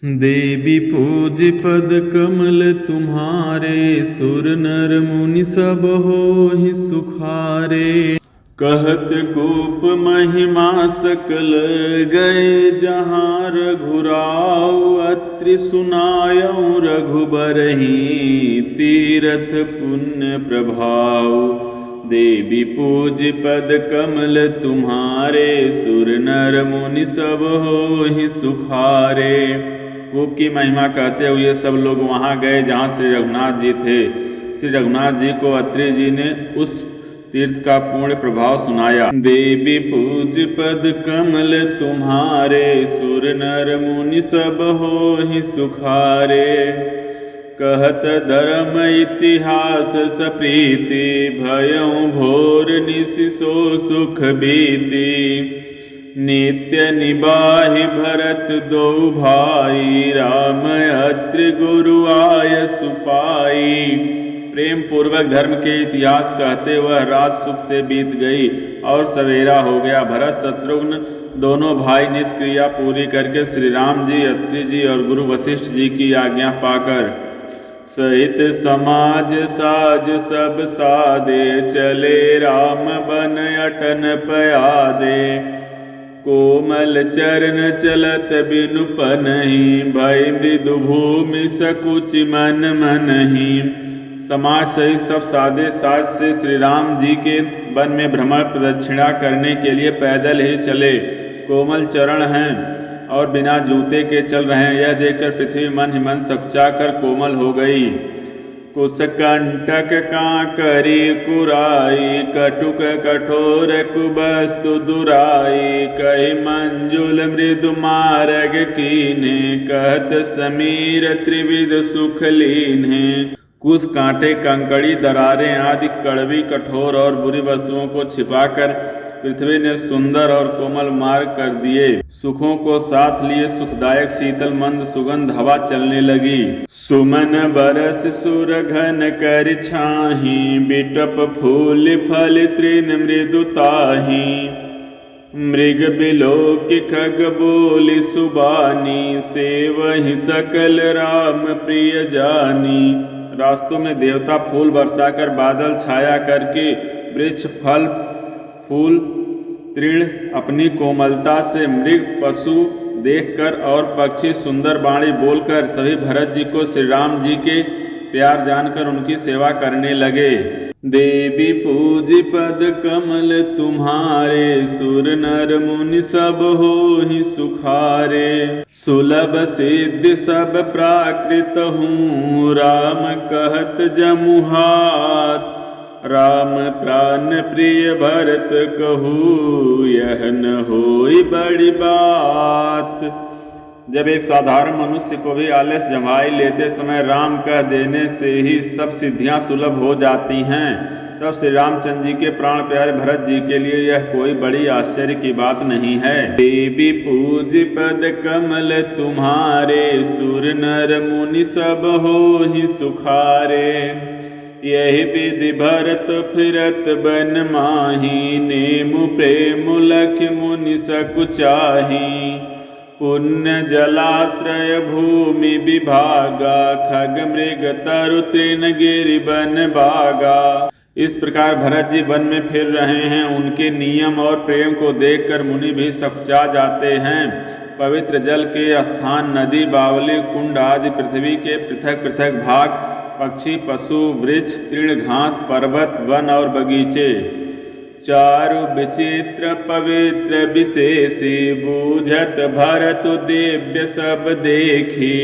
देवी पूज पद कमल तुम्हारे, सुर नर मुनि सब होहि सुखारे। कहत गोप महिमा सकल गए, जहाँ रघुराव अत्रि सुनायऊ रघुबरहि, तीरथ पुण्य प्रभाव। देवी पूज पद कमल तुम्हारे, सुर नर मुनि सब होहि सुखारे। गोप की महिमा कहते हुए सब लोग वहाँ गए जहाँ श्री रघुनाथ जी थे। श्री रघुनाथ जी को अत्रि जी ने उस तीर्थ का पूर्ण प्रभाव सुनाया। देवी पूज पद कमल तुम्हारे, सुर नर मुनि सब होहि सुखारे। कहत धर्म इतिहास सप्रीति, भयउ भोर निशि सो सुख बीति। नित्य निबाहि भरत दो भाई, राम अत्रि गुरु आय सुपाई। प्रेम पूर्वक धर्म के इतिहास कहते वह रात सुख से बीत गई और सवेरा हो गया। भरत शत्रुघ्न दोनों भाई नित्य क्रिया पूरी करके श्री राम जी, अत्रि जी और गुरु वशिष्ठ जी की आज्ञा पाकर सहित समाज साज सब सादे, चले राम बन अटन पयादे। कोमल चरण चलत बिनु पनहि, भय मृदु भूमि सकुच मन मनहि। समाज सहित सब सादे साज से श्री राम जी के वन में भ्रमण प्रदक्षिणा करने के लिए पैदल ही चले। कोमल चरण हैं और बिना जूते के चल रहे हैं, यह देखकर पृथ्वी मन ही मन सकुचा कर कोमल हो गई। कुशकंटक कांकरी कुराई, कटुक कठोर कुबस्तु दुराई। कहि मंजुल मृदु मार्ग कीन्हे, कहत समीर त्रिविध सुख लीन्हे। कुश कांटे कंकड़ी दरारें आदि कड़वी कठोर और बुरी वस्तुओं को छिपाकर पृथ्वी ने सुंदर और कोमल मार्ग कर दिए। सुखों को साथ लिए सुखदायक शीतल मंद सुगंध हवा चलने लगी। सुमन बरस सुरघन कर छाही, बिटप फूल फल तृण मृदु ताही। मृग बिलोक खग बोली सुबानी, सेवहि सकल राम प्रिय जानी। रास्तों में देवता फूल बरसाकर बादल छाया करके वृक्ष फल फूल तृण अपनी कोमलता से, मृग पशु देखकर और पक्षी सुंदर वाणी बोलकर सभी भरत जी को श्री राम जी के प्यार जानकर उनकी सेवा करने लगे। देवी पूज पद कमल तुम्हारे, सुर नर मुनि सब होहि सुखारे। सुलभ सिद्धि सब प्राकृत हूँ, राम कहत जमुहात। राम प्राण प्रिय भरत कहूँ, यह न होई बड़ी बात। जब एक साधारण मनुष्य को भी आलस्य जमाई लेते समय राम कह देने से ही सब सिद्धियां सुलभ हो जाती हैं, तब श्री रामचंद्र जी के प्राण प्यारे भरत जी के लिए यह कोई बड़ी आश्चर्य की बात नहीं है। देवी पूज पद कमल तुम्हारे, सुर नर मुनि सब होहि सुखारे। यही विधि भरत फिरत बन माही, नेमु प्रेम लख मुनि सकुचाही। पुण्य जलाश्रय भूमि विभागा, खग मृग तरु तृण गिरि बन बागा। इस प्रकार भरत जी वन में फिर रहे हैं। उनके नियम और प्रेम को देखकर मुनि भी सकुचा जाते हैं। पवित्र जल के स्थान, नदी, बावली, कुंड आदि पृथ्वी के पृथक पृथक भाग, पक्षी, पशु, वृक्ष, तृण, घास, पर्वत, वन और बगीचे, चारु विचित्र पवित्र विशेषी। बूझत भरत दिव्य सब देखी,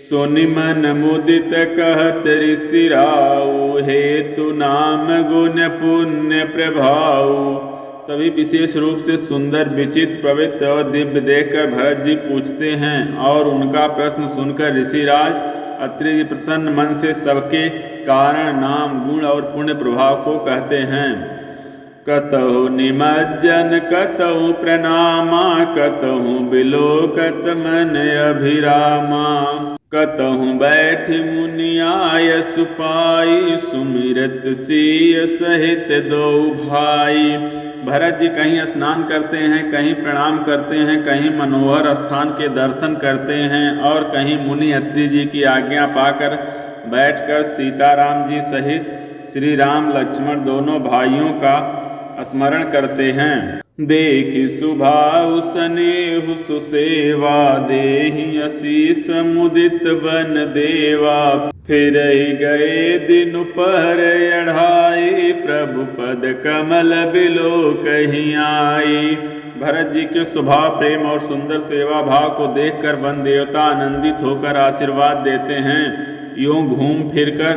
सुनि मन मुदित कहत ऋषि राऊ। हेतु नाम गुण पुण्य प्रभाव। सभी विशेष रूप से सुंदर, विचित्र, पवित्र और दिव्य देखकर भरत जी पूछते हैं और उनका प्रश्न सुनकर ऋषिराज अत्रि जी प्रसन्न मन से सबके कारण, नाम, गुण और पुण्य प्रभाव को कहते हैं। कतहु निमज्जन कतहु प्रणामा, कतहु बिलोकत मन अभिरामा। कतहु बैठ मुनि आय सुपाई, सुमिरत सिय सहित दो भाई। भरत जी कहीं स्नान करते हैं, कहीं प्रणाम करते हैं, कहीं मनोहर स्थान के दर्शन करते हैं और कहीं मुनि अत्रि जी की आज्ञा पाकर बैठकर सीताराम जी सहित श्री राम लक्ष्मण दोनों भाइयों का स्मरण करते हैं। देखि सुभाउ स्नेहु सुसेवा, देहि असीस मुदित बन देवा। फिर गए दिन पहर अढ़ाई, प्रभु पद कमल बिलो कहीं आई। भरत जी के स्वभाव, प्रेम और सुंदर सेवा भाव को देखकर वन देवता आनंदित होकर आशीर्वाद देते हैं। यूं घूम फिरकर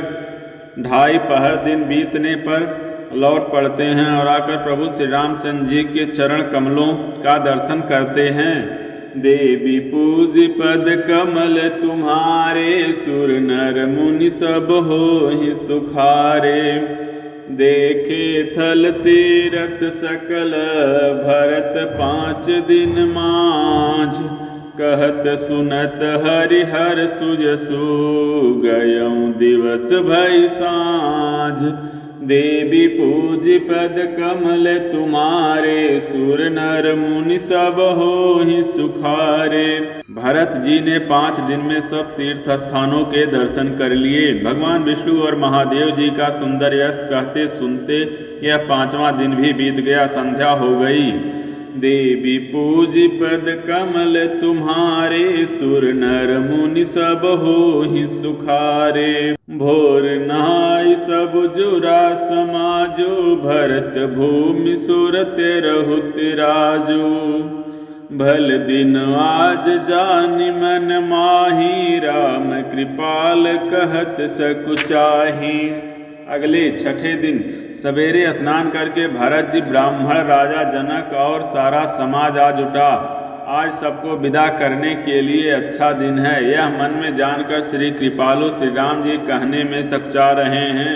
2.5 पहर दिन बीतने पर लौट पड़ते हैं और आकर प्रभु श्री रामचंद्र जी के चरण कमलों का दर्शन करते हैं। देवी पूज पद कमल तुम्हारे, सुर नर मुनि सब होहि सुखारे। देखे थल तीरथ सकल, भरत 5 दिन माझ। कहत सुनत हरिहर सुजसु, गयऊँ दिवस भई साँझ। देवी पूज पद कमल तुम्हारे, सुर नर मुनि सब होहि सुखारे। भरत जी ने 5 दिन में सब तीर्थ स्थानों के दर्शन कर लिए। भगवान विष्णु और महादेव जी का सुंदर यश कहते सुनते यह 5वां दिन भी बीत गया, संध्या हो गई। देवी पूज पद कमल तुम्हारे, सुर नर मुनि सब होहि सुखारे। भोर नहाय सब जुरा समाजो, भरत भूमि सुरत रहुत राजो। भल दिन आज जानि मन माही, राम कृपाल कहत सकुचाही। अगले 6ठे दिन सवेरे स्नान करके भरत जी, ब्राह्मण, राजा जनक और सारा समाज आ जुटा। आज सबको विदा करने के लिए अच्छा दिन है, यह मन में जानकर श्री कृपालु श्री राम जी कहने में सकुचा रहे हैं।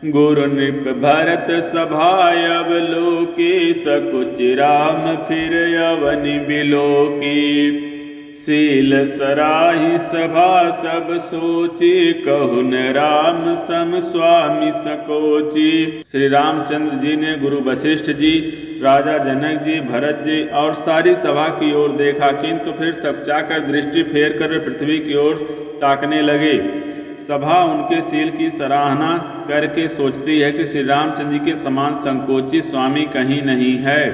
गुरु नृप भरत सभाय अवलोकी, सकुच राम फिर अवनि बिलोकी। शील सराहि सभा सब सोची, कहु न राम सम स्वामी सकोची। श्री रामचंद्र जी ने गुरु वशिष्ठ जी, राजा जनक जी, भरत जी और सारी सभा की ओर देखा, किंतु फिर सकुचाकर दृष्टि फेर कर वे पृथ्वी की ओर ताकने लगे। सभा उनके शील की सराहना करके सोचती है कि श्री रामचंद्र जी के समान संकोची स्वामी कहीं नहीं है।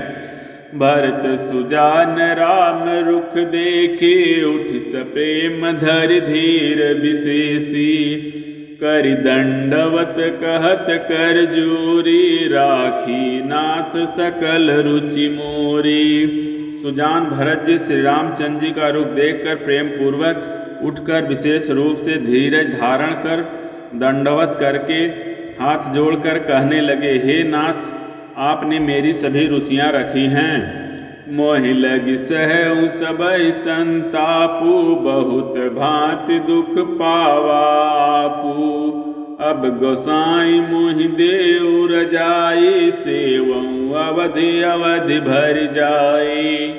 भरत सुजान राम रुख देखे, उठ सप्रेम धरि धीर विशेषी। कर दंडवत कहत कर जोरी, राखी नाथ सकल रुचि मोरी। सुजान भरत जी श्री रामचंद्र जी का रुख देखकर प्रेम पूर्वक उठकर विशेष रूप से धीरज धारण कर दंडवत करके हाथ जोड़कर कहने लगे, हे नाथ, आपने मेरी सभी रुचियां रखी हैं। मोहि लगी सहु सबई संतापु, बहुत भांति दुख पावापु। अब गोसाई मोहि देउ रजाई, सेवऊँ अवधि अवधि भर जाई।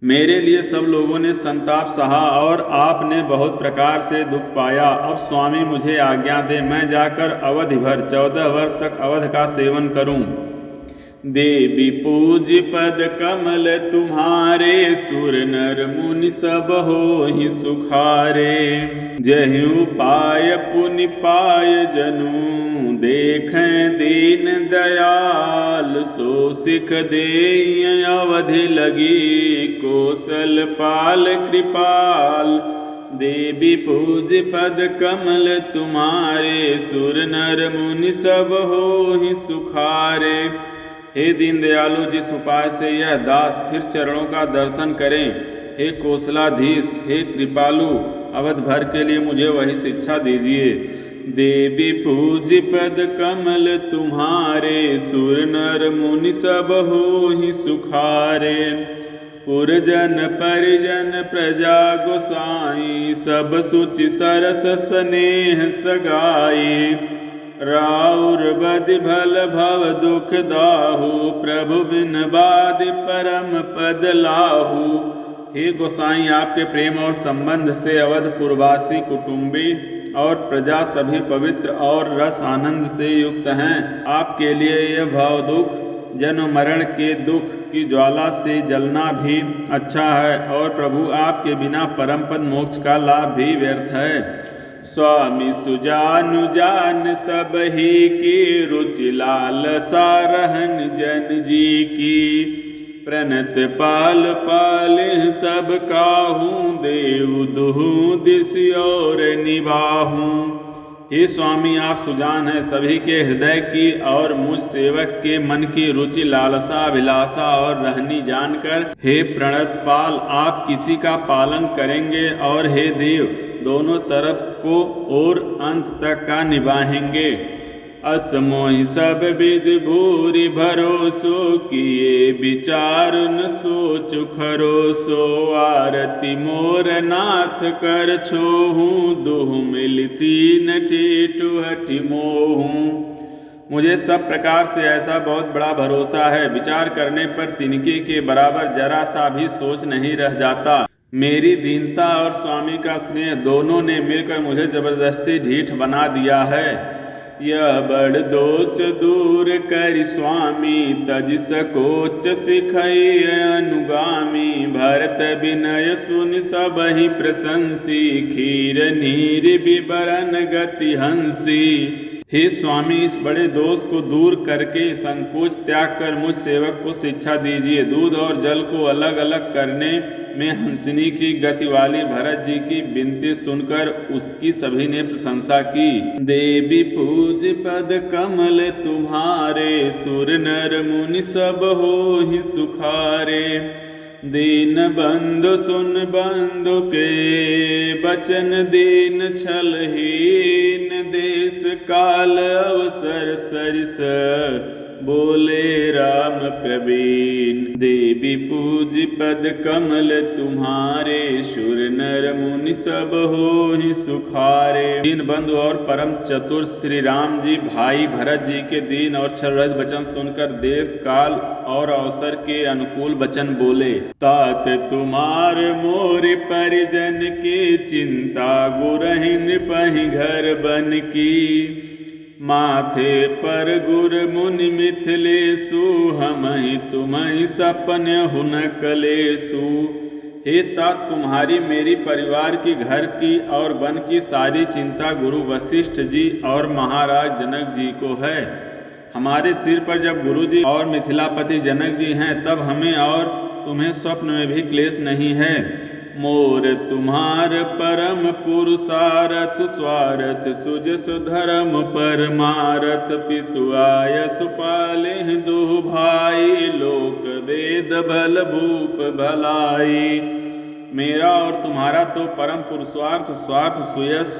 मेरे लिए सब लोगों ने संताप सहा और आपने बहुत प्रकार से दुख पाया। अब स्वामी मुझे आज्ञा दे, मैं जाकर अवधि भर 14 वर्ष तक अवध का सेवन करूं। देवी पूज पद कमल तुम्हारे, सुर नर मुनि सब होहि सुखारे। जहिं पाय पुनि पाय जनु, देखें दीन दयाल। सो सिख देई अवधि लगी, कौशल पाल कृपाल। देवी पूज पद कमल तुम्हारे, सुर नर मुनि सब होहि सुखारे। हे दीन दयालु, जिस उपाय से यह दास फिर चरणों का दर्शन करें, हे कौशलाधीश, हे कृपालु, अवध भर के लिए मुझे वही शिक्षा दीजिए। देवी पूज पद कमल तुम्हारे, सुर नर मुनि सब होहि सुखारे। पुरजन परिजन प्रजा गोसाई, सब सुचि सरस स्नेह सगाई। राउर बदि भल भव दुख दाहु, प्रभु बिन बादि परम पद लाहु। हे गोसाई, आपके प्रेम और संबंध से अवधपुरवासी कुटुंबी और प्रजा सभी पवित्र और रस आनंद से युक्त हैं। आपके लिए यह भाव दुख जन्म मरण के दुख की ज्वाला से जलना भी अच्छा है, और प्रभु आपके बिना परम पद मोक्ष का लाभ भी व्यर्थ है। स्वामी सुजानु जान सब ही की, रुचि लालसा रहन जन जी की। प्रणत पाल पाले सब काहूँ, देव दुहु दिस और निभाहूँ। हे स्वामी, आप सुजान हैं सभी के हृदय की, और मुझ सेवक के मन की रुचि लालसा अभिलाषा और रहनी जानकर हे प्रणत पाल आप किसी का पालन करेंगे, और हे देव दोनों तरफ को और अंत तक का निभाएंगे। असमोहि सब विद भूरि भरोसो, किए विचार न सोच खरोसो। आरती मोर नाथ कर छोहूँ, दुह मिल तीन टीटु हठि मोहूँ। मुझे सब प्रकार से ऐसा बहुत बड़ा भरोसा है, विचार करने पर तिनके के बराबर जरा सा भी सोच नहीं रह जाता। मेरी दीनता और स्वामी का स्नेह दोनों ने मिलकर मुझे जबरदस्ती ढीठ बना दिया है। यह बड़ दोष दूर कर स्वामी, तज सकोच सिखई अनुगामी। भरत विनय सुन सबहि प्रशंसी, खीर नीर विवरण गति हंसी। हे स्वामी, इस बड़े दोष को दूर करके संकोच त्याग कर मुझ सेवक को शिक्षा दीजिए। दूध और जल को अलग अलग करने में हंसिनी की गति वाली भरत जी की विनती सुनकर उसकी सभी ने प्रशंसा की। देवी पूज पद कमल तुम्हारे, सुर नर मुनि सब होहि सुखारे। दीन बंधु सुन बंधु के बचन, दीन छलहीन देश काल अवसर सरिस। बोले राम प्रवीण। देवी पूज पद कमल तुम्हारे, सुर नर मुनि सब होहि सुखारे। दीन बंधु और परम चतुर श्री राम जी भाई भरत जी के दीन और छल रहित वचन सुनकर देश काल और अवसर के अनुकूल वचन बोले। तात तुम्हार मोर परिजन के, चिंता गुरहिन पहि घर बन की। माथे पर गुर मुनि मिथिलेसु, हमहि तुम्हि सपन हुन कलेसु। हे तात, तुम्हारी मेरी परिवार की, घर की और वन की सारी चिंता गुरु वशिष्ठ जी और महाराज जनक जी को है। हमारे सिर पर जब गुरु जी और मिथिलापति जनक जी हैं, तब हमें और तुम्हें स्वप्न में भी क्लेश नहीं है। मोर तुम्हार परम पुरुषारथ, स्वारथ सुज सुधर्म परमारथ। पितु आयस पाले दो भाई, लोक वेद भल भूप भलाई। मेरा और तुम्हारा तो परम पुरुषार्थ, स्वार्थ, सुयश,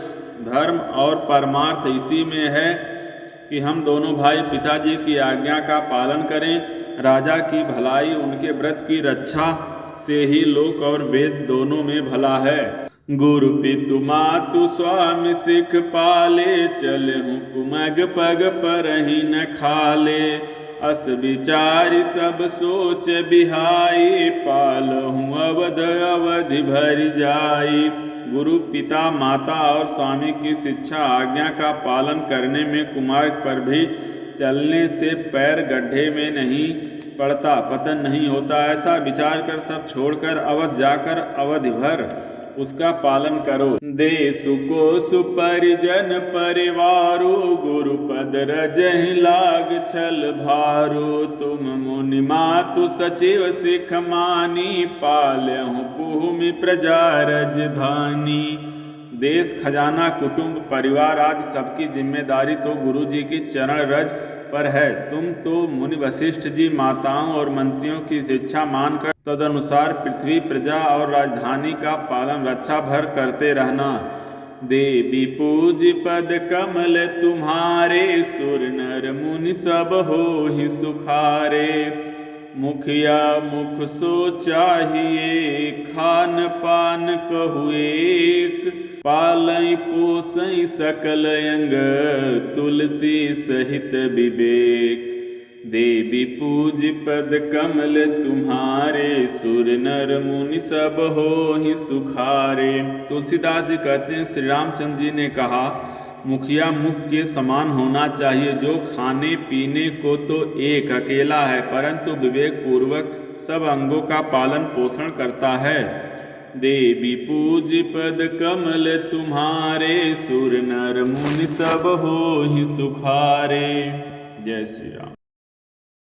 धर्म और परमार्थ इसी में है कि हम दोनों भाई पिताजी की आज्ञा का पालन करें। राजा की भलाई उनके व्रत की रक्षा से ही लोक और वेद दोनों में भला है। गुरु पितु मातु स्वामी सिख पाले, चलहु कुमग पग परहि न खाले। अस विचारि सब सोच बिहाई, पालहु अवध अवधि भरि जाई। गुरु पिता माता और स्वामी की शिक्षा आज्ञा का पालन करने में कुमार्ग पर भी चलने से पैर गड्ढे में नहीं पड़ता, पतन नहीं होता। ऐसा विचार कर सब छोड़कर अवध जाकर अवधि भर उसका पालन करो। देसु को सुपरिजन परिवारो, गुरु पद रजहि लाग छल भारो। तुम मुनि मातु सचिव सिख मानी, पालहु भूमि प्रजा रजधानी। देश खजाना कुटुंब परिवार आदि सबकी जिम्मेदारी तो गुरु जी की चरण रज पर है। तुम तो मुनि वशिष्ठ जी माताओं और मंत्रियों की शिक्षा मानकर तदनुसार पृथ्वी प्रजा और राजधानी का पालन रक्षा भर करते रहना। देवी पूज पद कमल तुम्हारे, सुर नर मुनि सब होहि सुखारे। मुखिया मुख सो चाहिए, खान पान कहु एक। पालई पोसई सकल अंग, तुलसी सहित विवेक। देवी पूज पद कमल तुम्हारे, सुर नर मुनि सब होहि सुखारे। तुलसीदास जी कहते हैं, श्री रामचंद्र जी ने कहा, मुखिया मुख के समान होना चाहिए, जो खाने पीने को तो एक अकेला है परंतु विवेक पूर्वक सब अंगों का पालन पोषण करता है। देवी पूज पद कमल तुम्हारे, सुर नर मुनि सब होहि सुखारे। जय श्री राम।